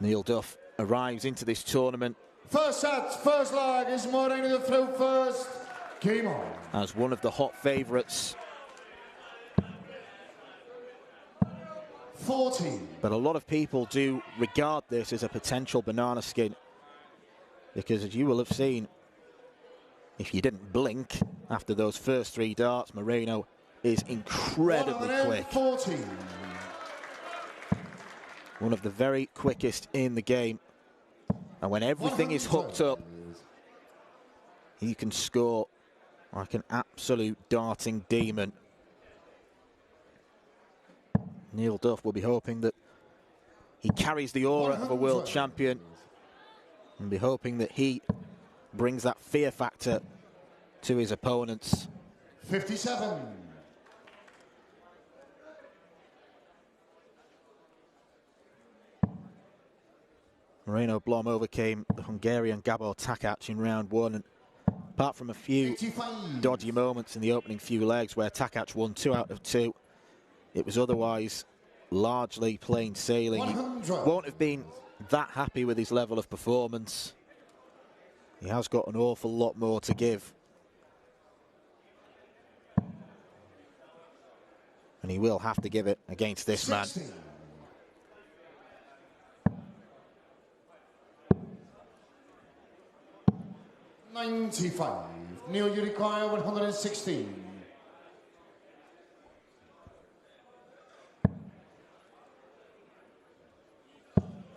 Neil Duff arrives into this tournament. First set, first leg is Moreno through first. Game on. As one of the hot favourites. 14. But a lot of people do regard this as a potential banana skin. Because as you will have seen, if you didn't blink after those first 3 darts, Moreno is incredibly quick. 14. One of the very quickest in the game. And when everything is hooked up, he can score like an absolute darting demon. Neil Duff will be hoping that he carries the aura of a world champion and be hoping that he brings that fear factor to his opponents. 57. Moreno Blom overcame the Hungarian Gabor Takac in round 1, and apart from a few 85. dodgy moments in the opening few legs where Takac won 2 out of 2, it was otherwise largely plain sailing. 100. He won't have been that happy with his level of performance. He has got an awful lot more to give. And he will have to give it against this 60. man. 95. Neil, you require 116.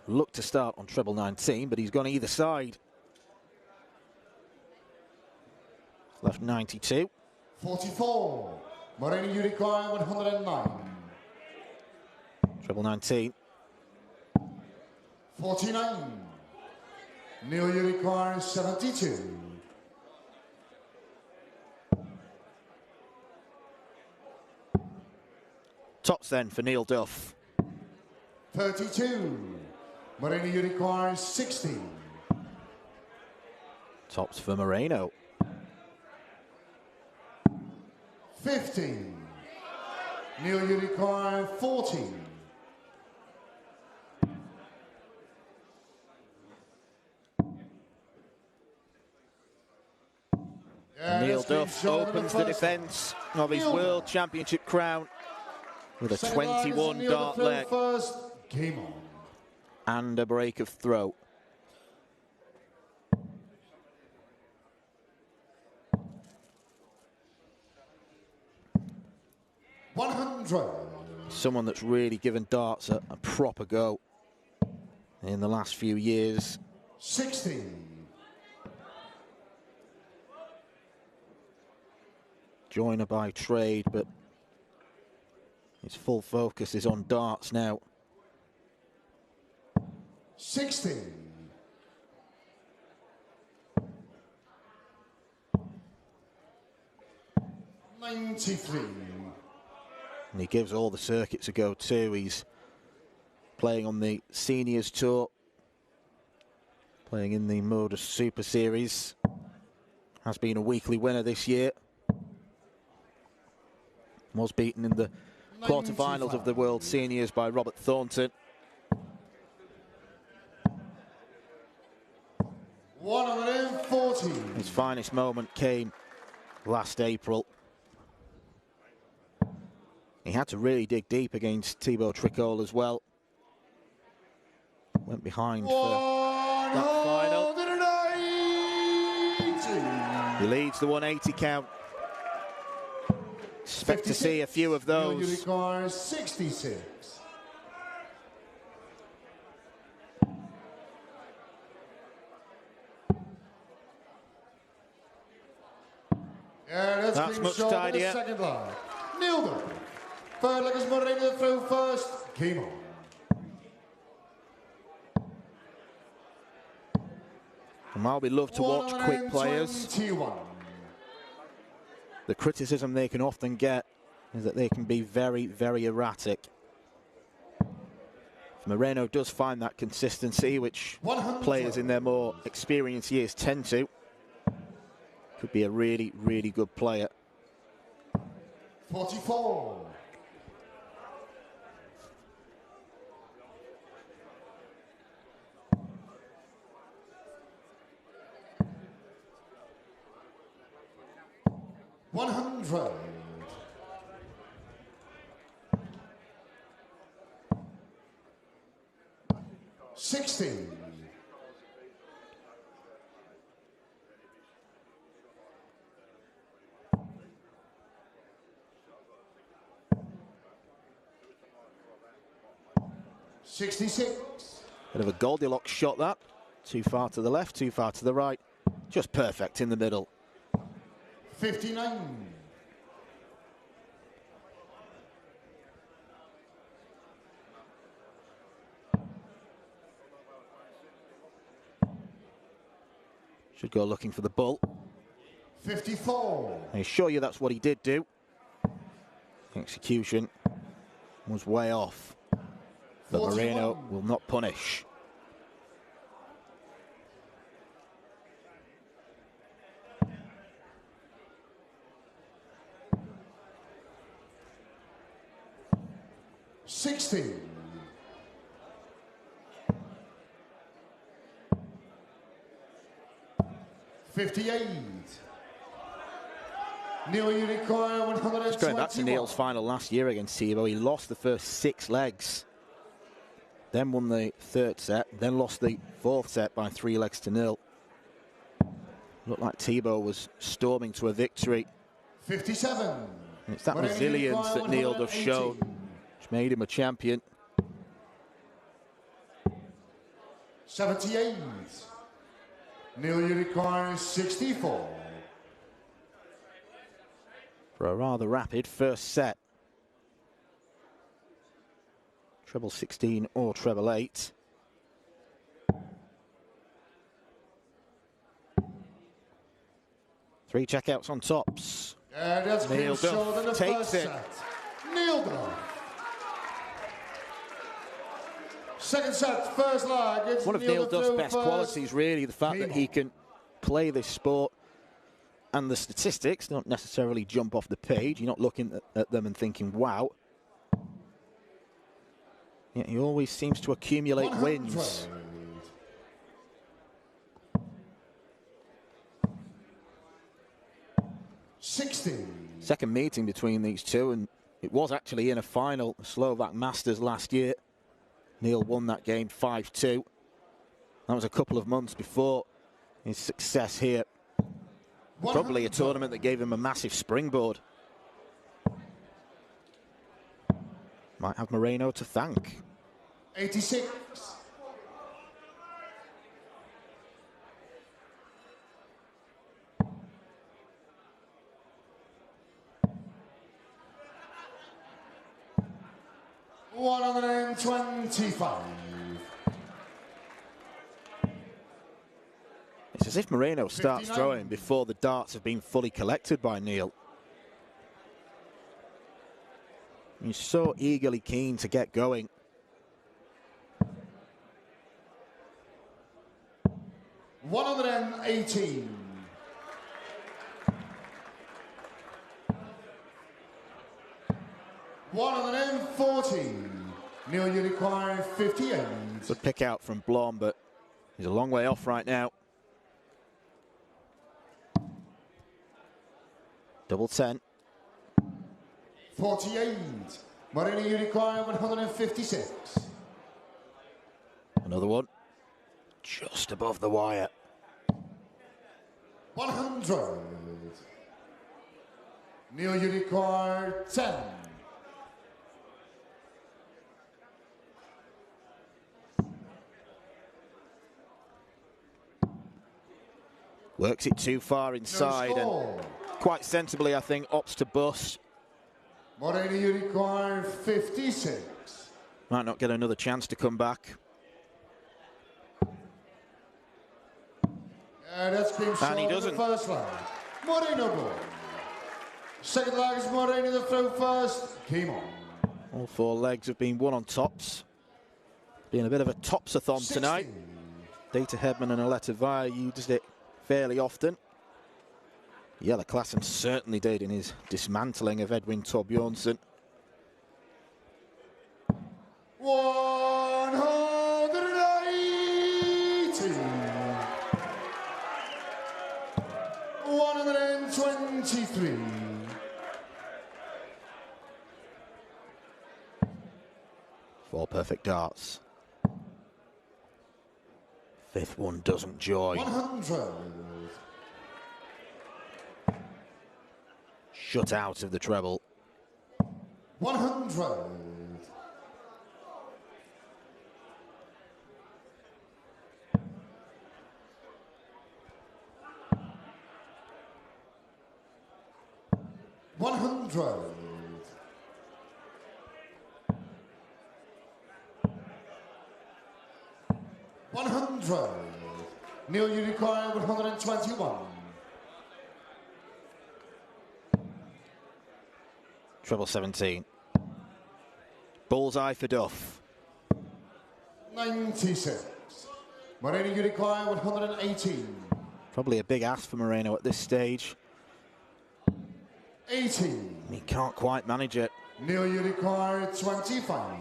Look to start on treble 19, but he's gone either side. Left 92. 44. Moreno, you require 109. Treble 19. 49. Neil, you require 72. Tops then for Neil Duff. 32. Moreno, you require 60. Tops for Moreno. 50. Neil, you require 40. Neil Duff opens the defence of his World Championship crown with a 21 dart leg Game on. and a break of throw. Someone that's really given darts a proper go in the last few years. 60. Joiner by trade, but his full focus is on darts now. 60. 93. And he gives all the circuits a go too. He's playing on the Seniors Tour, playing in the Modus Super Series. Has been a weekly winner this year. Was beaten in the quarterfinals of the World Seniors by Robert Thornton. 140. His finest moment came last April. He had to really dig deep against Thibaut Tricol as well. Went behind for that final. He leads the 180 count. Expect to see a few of those. You require 66. Yeah, that's much tidier. Second line. Neil Duff. Third leg is Moreno through first. Game on. And while we love to watch quick players, 21. the criticism they can often get is that they can be very, very erratic. Moreno does find that consistency, which players in their more experienced years tend to. Could be a really, really good player. 44. 100. 60. 66. Bit of a Goldilocks shot that. Too far to the left, too far to the right. Just perfect in the middle. 59. Should go looking for the bull. 54. I assure you that's what he did do. Execution was way off. But 41. Moreno will not punish. $60. 58. Neil, you require 121. Just going back to Neil's final last year against Tebow, he lost the first 6 legs. Then won the 3rd set, then lost the 4th set by 3 legs to 0. Looked like Tebow was storming to a victory. 57. And it's that resilience that Neil Duff showed, which made him a champion. 78. Neil, you require 64. For a rather rapid first set. Treble 16 or treble 8. Three checkouts on tops. That's Neil Duff takes it. Neil Duff. Second set, first lag. It's One of Neil Duff's best qualities, really, the fact that he can play this sport, and the statistics don't necessarily jump off the page. You're not looking at them and thinking, wow. Yet he always seems to accumulate 100. wins. Second meeting between these two, and it was actually in a final, Slovak Masters last year. Neil won that game 5-2. That was a couple of months before his success here. Probably a tournament that gave him a massive springboard. Might have Moreno to thank. 86. $125. It's as if Moreno starts 59. throwing before the darts have been fully collected by Neil. He's so eagerly keen to get going. $118. 140. Neil, you require 58. Good pick out from Blom, but he's a long way off right now. Double 10. 48. Moreno, you require 156. Another one. Just above the wire. 100. Neil, you require 10. Works it too far inside, and quite sensibly, I think, opts to bust. Moreno, you require 56. Might not get another chance to come back. That's been And he short doesn't. in the first leg. Moreno Blom. Second leg is Moreno the throw first. Came on. All 4 legs have been won on tops. Been a bit of a topsathon 60. tonight. Data Hedman and Aletta Vire used it fairly often. Yeah, the Klassen certainly did in his dismantling of Edwin Torbjornsson. 180. 123. 4 perfect darts. 5th one doesn't join. 100. Shut out of the treble. 100. 100. 100. Neil, you require 121. Treble 17. Bullseye for Duff. 96. Moreno, you require 118. Probably a big ask for Moreno at this stage. 18. He can't quite manage it. Neil, you require 25.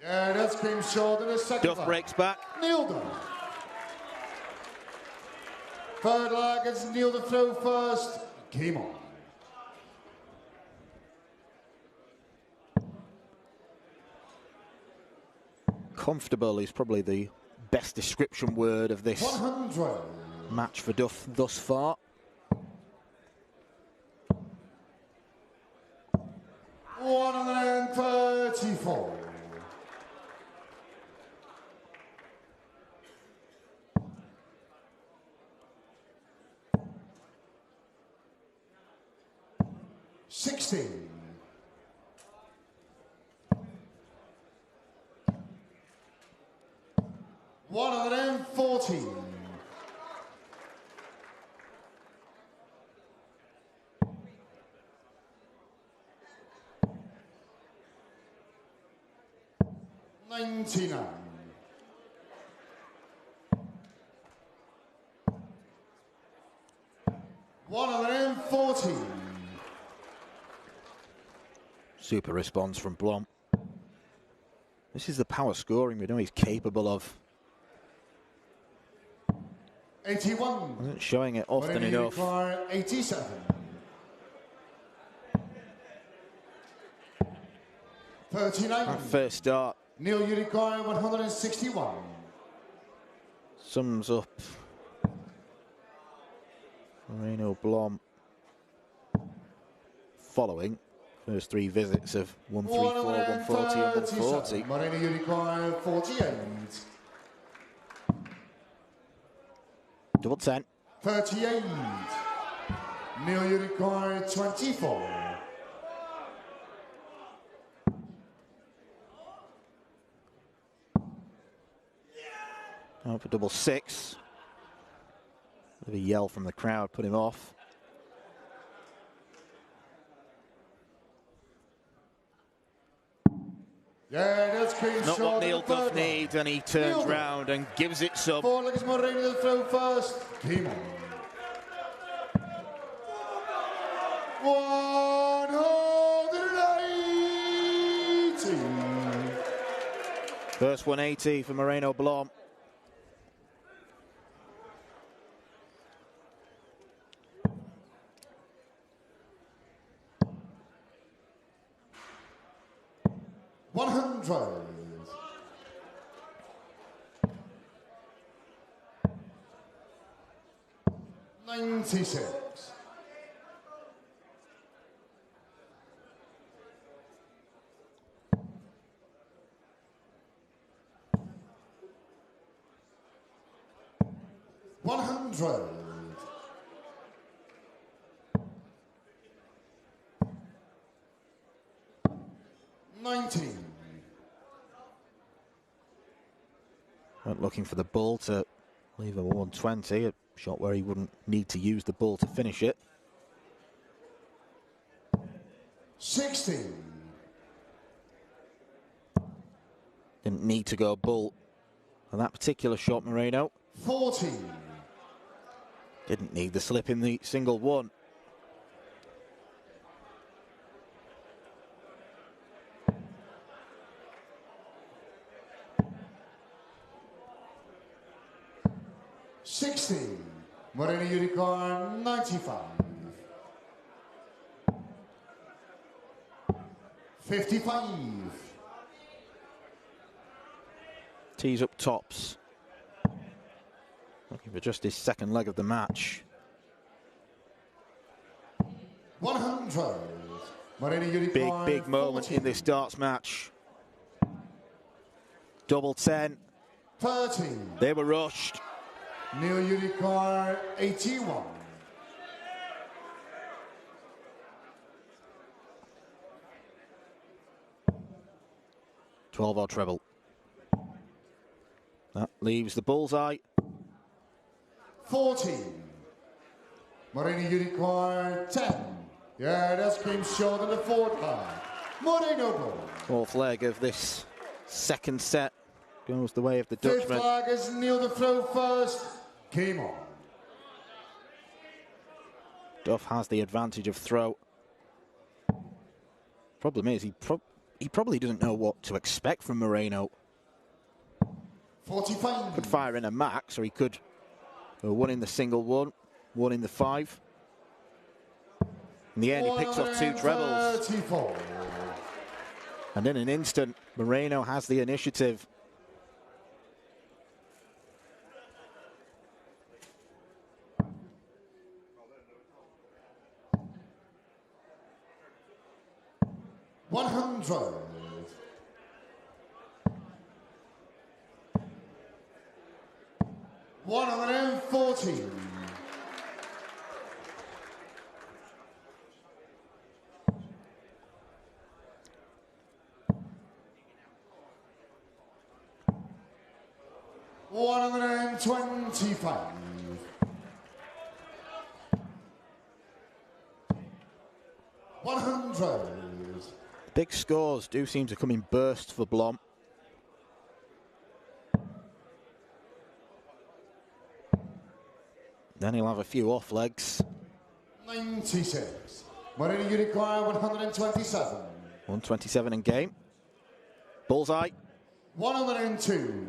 Yeah, that's came short in the second Duff leg. breaks back. Neil Duff. Third leg, it's Neil to throw first. Game on. Comfortable is probably the best description word of this 100. match for Duff thus far. 134. 16. 114. 99. 114. Super response from Blom. This is the power scoring we know he's capable of. 81. Isn't showing it often enough. 87. 39. That first start Neil, you require 161. sums up Moreno Blom following first 3 visits of 134, 140 and 140. Moreno, you require 48. Double 10. 38. Neil, you require 24. Now for double 6. Bit of a yell from the crowd put him off. Yeah, that's clean Not short. what Neil Duff needs, and he turns round and gives it some. 4 legs Moreno to throw first. Game on. 180. First 180 for Moreno Blom. $100. 96. 100. 19. Went looking for the ball to leave a 120, a shot where he wouldn't need to use the ball to finish it. 16. Didn't need to go bull on that particular shot, Moreno. 14. Didn't need the slip in the single one. 16. Moreno Unicorn 95. 55. Tees up tops. Looking for just his second leg of the match. 100. Moreno Unicorn Big moment 40. in this darts match. Double 10. 30. They were rushed. Neil Unicorn 81. $12 treble. That leaves the bullseye. 14. Moreno Unicorn 10. Yeah, that came short in the fourth leg. Moreno Blom. Fourth leg of this second set goes the way of the Fifth Dutchman. leg is Neil the throw first. Came on. Duff has the advantage of throw. Problem is, he probably doesn't know what to expect from Moreno. 45. Could fire in a max, or he could go one in the single one, one in the five. In the end, he picks off two trebles. 34. And in an instant, Moreno has the initiative. $100. 140. 125. 100. Big scores do seem to come in bursts for Blom. Then he'll have a few off legs. 96. Moreno Unicorn 127. 127 in game. Bullseye. 102.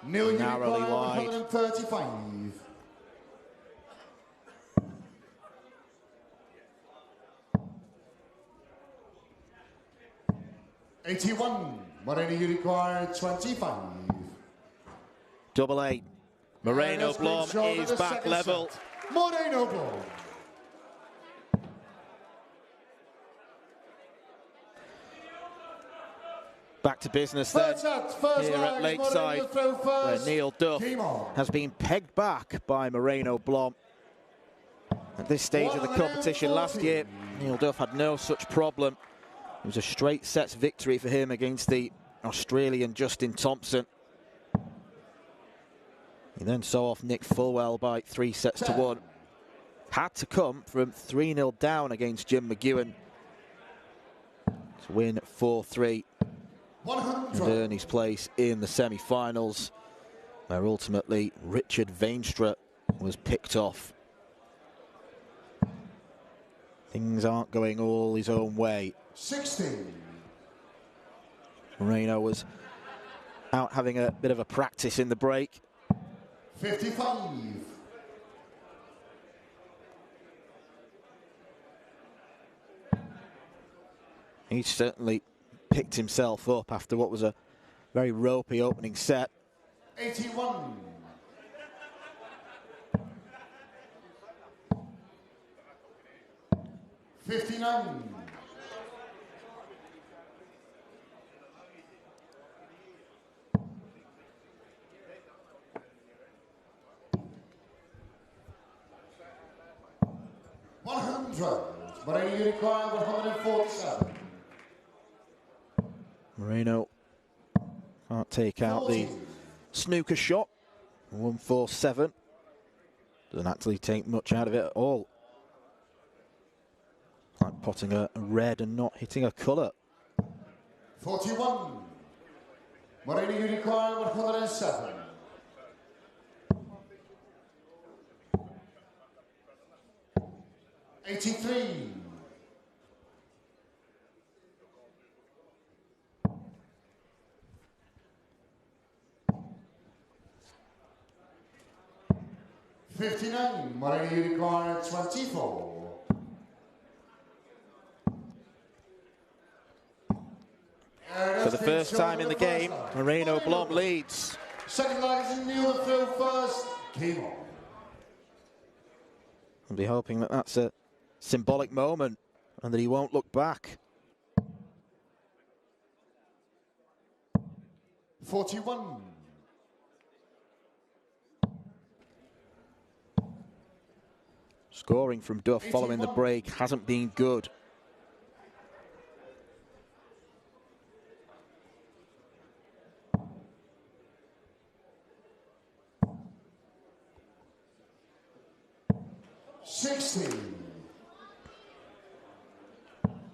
Neil Narrowly Unicorn wide. 135. 81. Moreno Unicorn 25. Double 8. Moreno Let's Blom make sure is that the back second level. set. Moreno Blom. Back to business then First set, first here at leg, Lakeside, Moreno throw where first. Neil Duff Game on. has been pegged back by Moreno Blom. At this stage of the competition last year, Neil Duff had no such problem. It was a straight sets victory for him against the Australian Justin Thompson. He then saw off Nick Fulwell by 3-1. Had to come from 3-0 down against Jim McEwen to win 4-3 and earn his place in the semi-finals, where ultimately Richard Veenstra was picked off. Things aren't going all his own way. 16. Moreno was out having a bit of a practice in the break. 55. He certainly picked himself up after what was a very ropey opening set. 81. 59. 100. Moreno Unicorn 147. Moreno can't take out the snooker shot. 147. Doesn't actually take much out of it at all. Like potting a red and not hitting a colour. 41. Moreno Unicorn 107. 83. 50. 59, Moreno Unicorn 24. For the first time in the game, Moreno Blom leads. Second leg is Neil Duff first. Game on. I'll be hoping that that's a symbolic moment and that he won't look back. 41. Scoring from Duff following the break hasn't been good.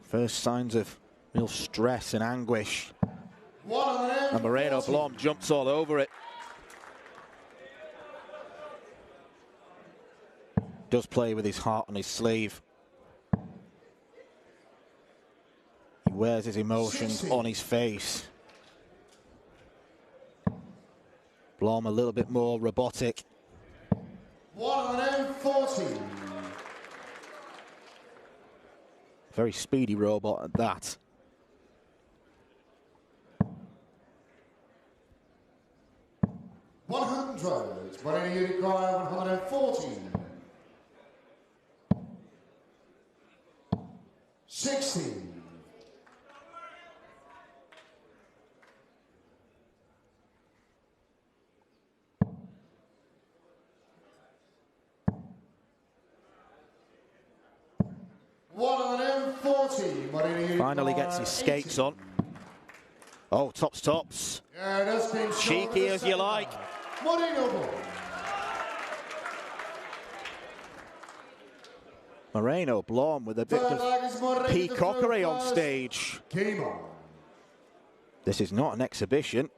First signs of real stress and anguish. And Moreno Blom jumps all over it. Does play with his heart on his sleeve. He wears his emotions on his face. Blom a little bit more robotic. 140. Very speedy robot at that. Moreno Unicorn 114. 16. 140. Finally gets his skates on. Oh, tops. Cheeky as you like. Moreno Blom with a bit of peacockery on stage. This is not an exhibition.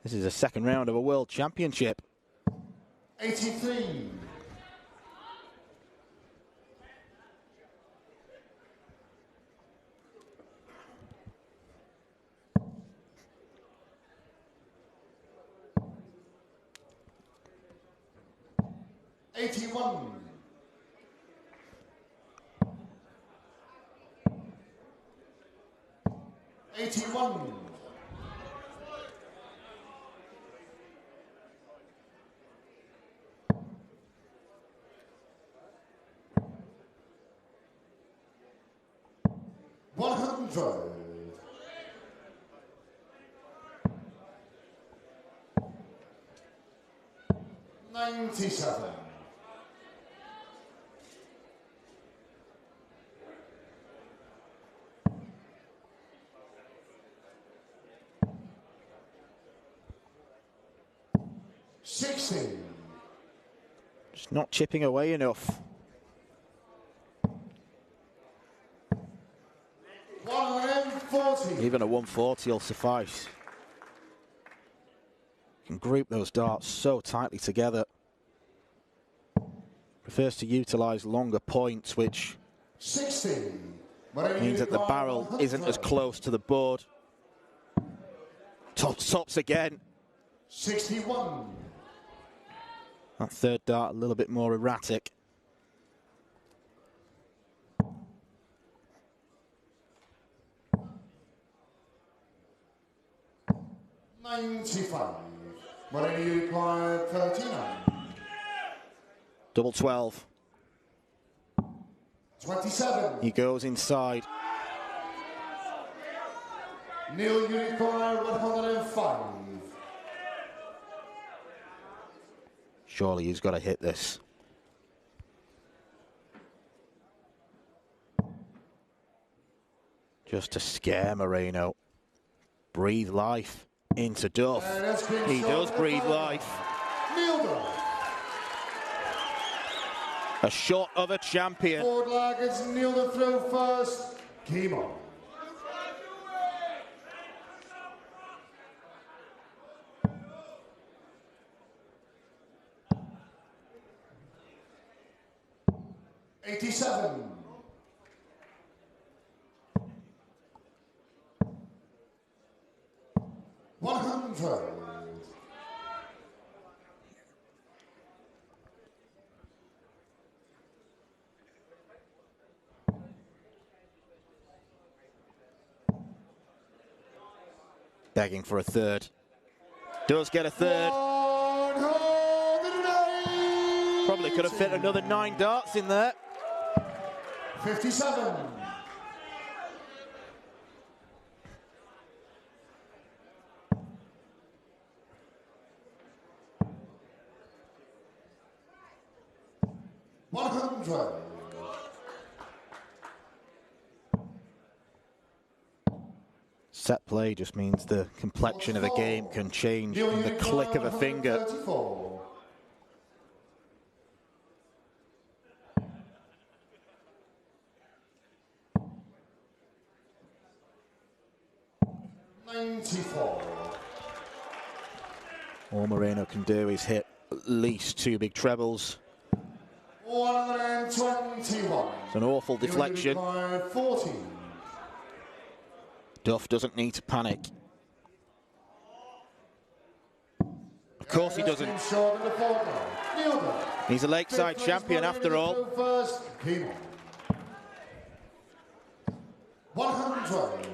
This is a second round of a World Championship. 83. 81. 81. 100. 97. 60. Just not chipping away enough. 140. Even a 140 will suffice. Can group those darts so tightly together. Prefers to utilize longer points, which 60. means that the barrel isn't as close to the board. Tops again. 61. That third dart a little bit more erratic. $95. Moreno Unicorn 39. Double 12. 27. He goes inside. Neil Unicorn 105. Surely he's got to hit this. Just to scare Moreno. Breathe life into Duff. He does breathe life. Neil Duff. A shot of a champion. Forward leg is Neil Duff through first. Game on. $87. 100. begging for a third. Does get a third. Probably could have fit another 9 darts in there. 57. Set play just means the complexion of a game can change in the click of a finger. 94. All Moreno can do is hit at least 2 big trebles. 121. It's an awful deflection. 40. Duff doesn't need to panic. Of course he doesn't. He's a Lakeside champion after all. 100.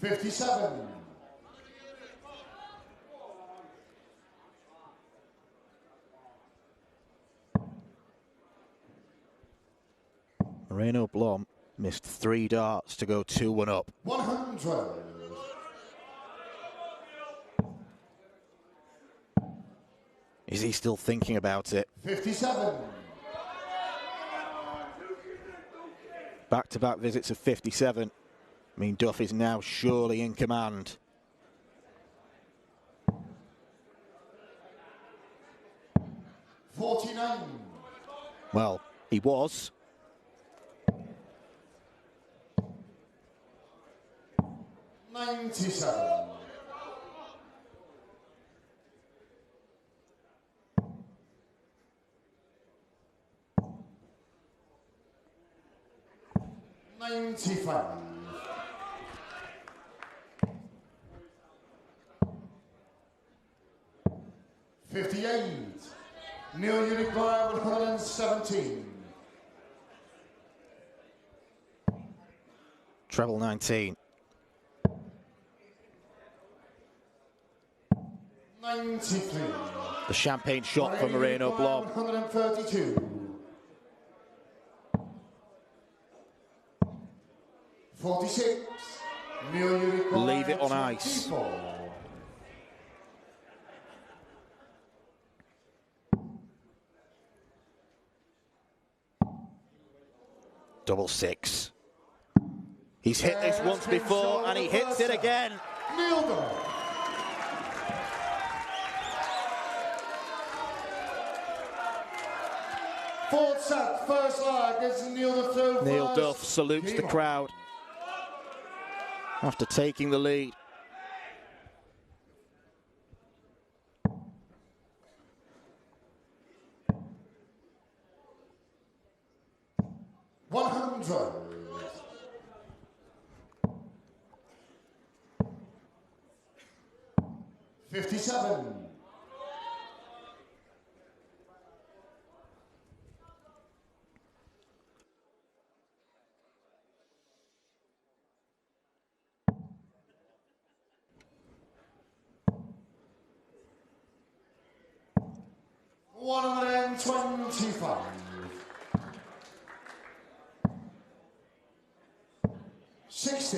$57. Moreno Blom missed 3 darts to go 2-1 up. 100. Is he still thinking about it? 57. Back-to-back visits of 57. I mean, Duff is now surely in command. $49. Well, he was. 97. $95. 58. Neil Duff 117. Treble 19. 93. The champagne shot for Moreno Blom. 132. 46. Leave it on ice. 24. Double 6. He's hit this once before and he hits it again. Neil Duff. Fourth set, first leg is Neil Duff. Neil Duff salutes the crowd after taking the lead. $100. 57. $125. 60.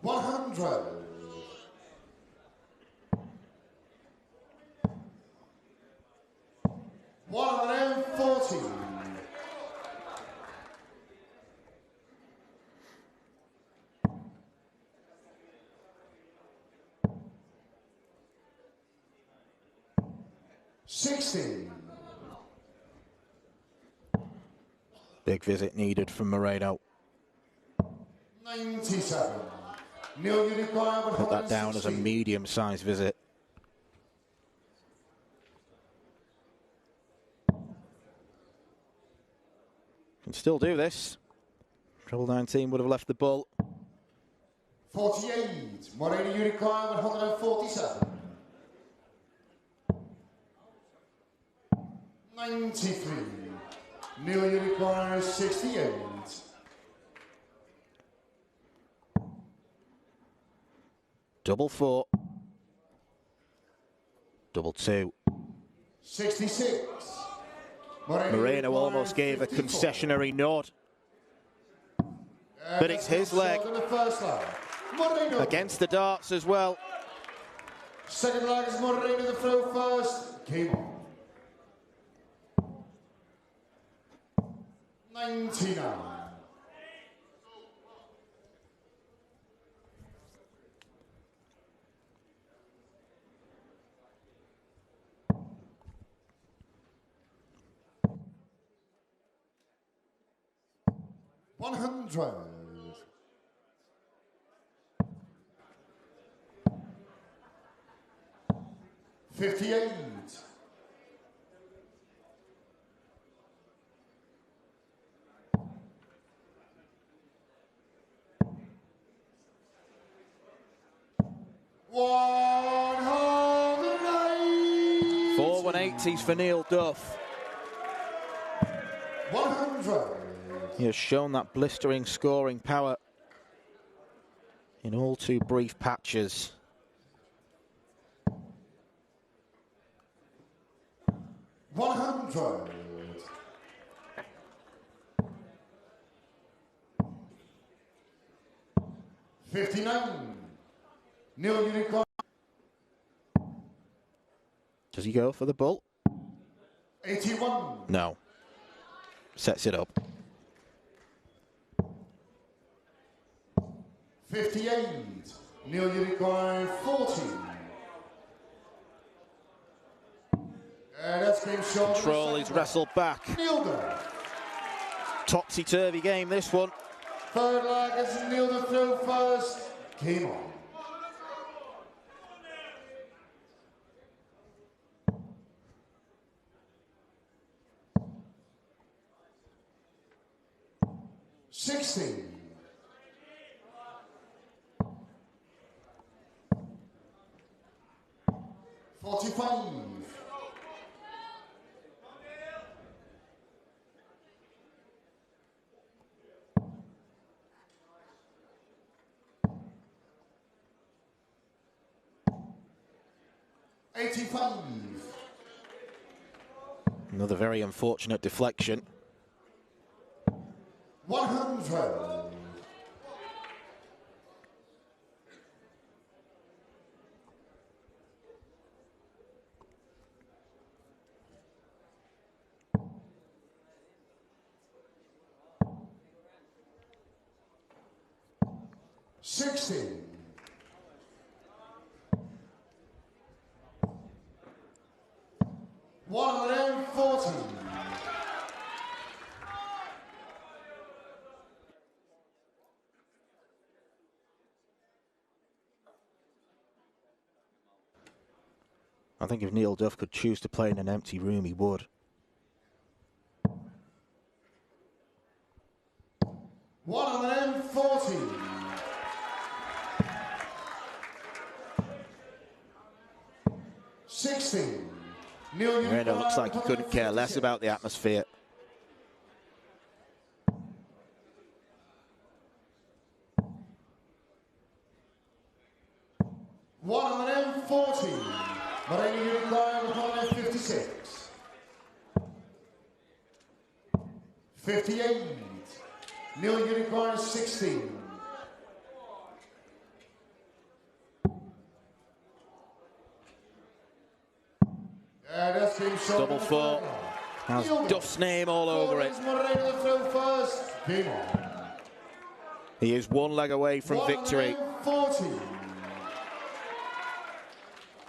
100. 140. 60. Big visit needed from Moreno. 97. Neil Duff. Put that down as a medium-sized visit. Can still do this. Treble 19 would have left the bull. 48. Moreno Blom 147. 93. Neil Duff 68. Double 4. Double 2. 66. Moreno almost gave a concessionary nod. But it's his leg. Against the darts as well. Second leg is Moreno the throw first. Game on. 99. $100. 58. 4 180s for Neil Duff. 100. He has shown that blistering scoring power in all too brief patches. $100. 59. Neil Duff. Does he go for the bull? 81. No. Sets it up. 58. Neil Duff 40. That's game short. Control is wrestled back. Neil Duff. Topsy-turvy game, this one. Third leg is Neil Duff throw first. Game on. 60. 45. 85. Another very unfortunate deflection. 100. 60. 140. I think if Neil Duff could choose to play in an empty room, he would. 140. 60. Moreno looks like he couldn't care less about the atmosphere. $140. Moreno Blom 56. 58. Neil Duff 16. Double 4 has Duff's name all over it. He is one leg away from victory.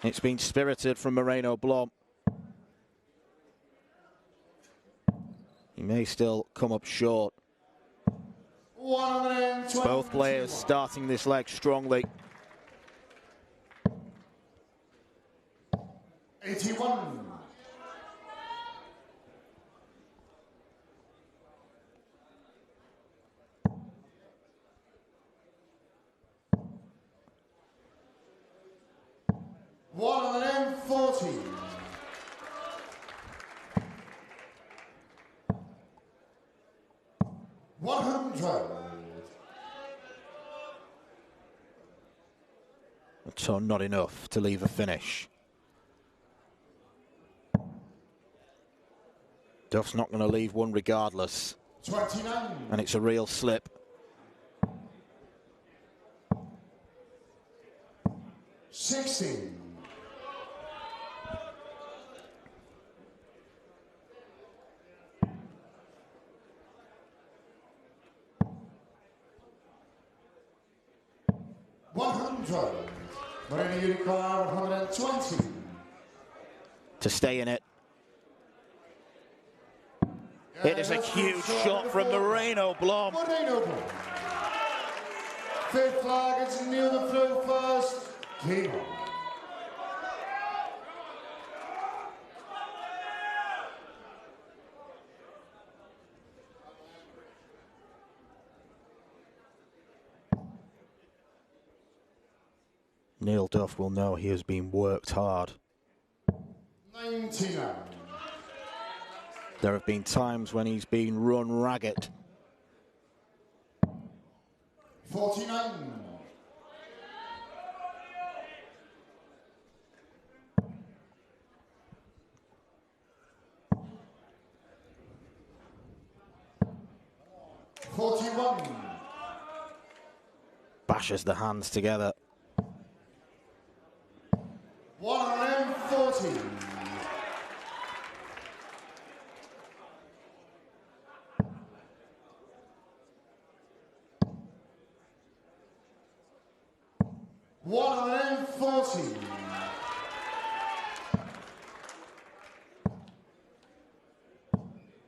It's been spirited from Moreno Blom. He may still come up short. 120. Both players starting this leg strongly. 81. $140. 100. So not enough to leave a finish. Duff's not going to leave one regardless. 29. And it's a real slip. 60. 100. Moreno Unicorn 120. To stay in it. It is a huge shot from Moreno Blom. Moreno Blom. Fifth flag, it's Neil Duff first. Game on. Neil Duff will know he has been worked hard. 99. There have been times when he's been run ragged. 49. 41. Bashes the hands together. 140. 140.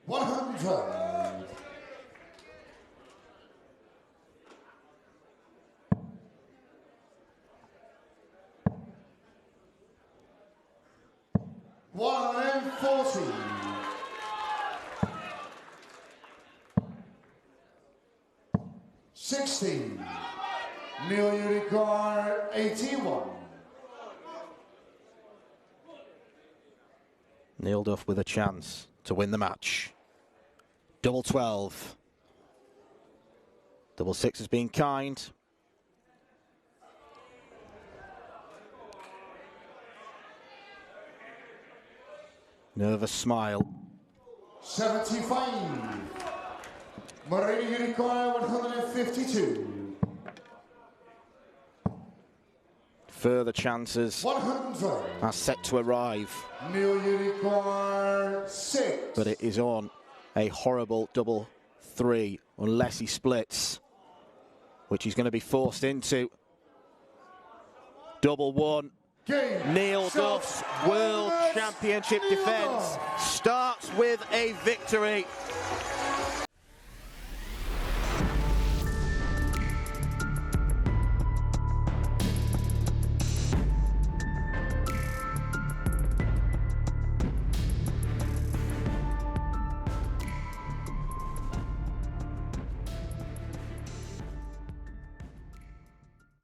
100. 140. 60. Neil Unicorn 81. Neil Duff with a chance to win the match. Double 12. Double 6 has been kind. Nervous smile. 75. Moreno Unicorn 152. Further chances 100. are set to arrive. Neil Unicorn 6. But it is on a horrible double 3 unless he splits, which he's going to be forced into. Double 1. Game. Neil Duff's World Championship defence starts with a victory.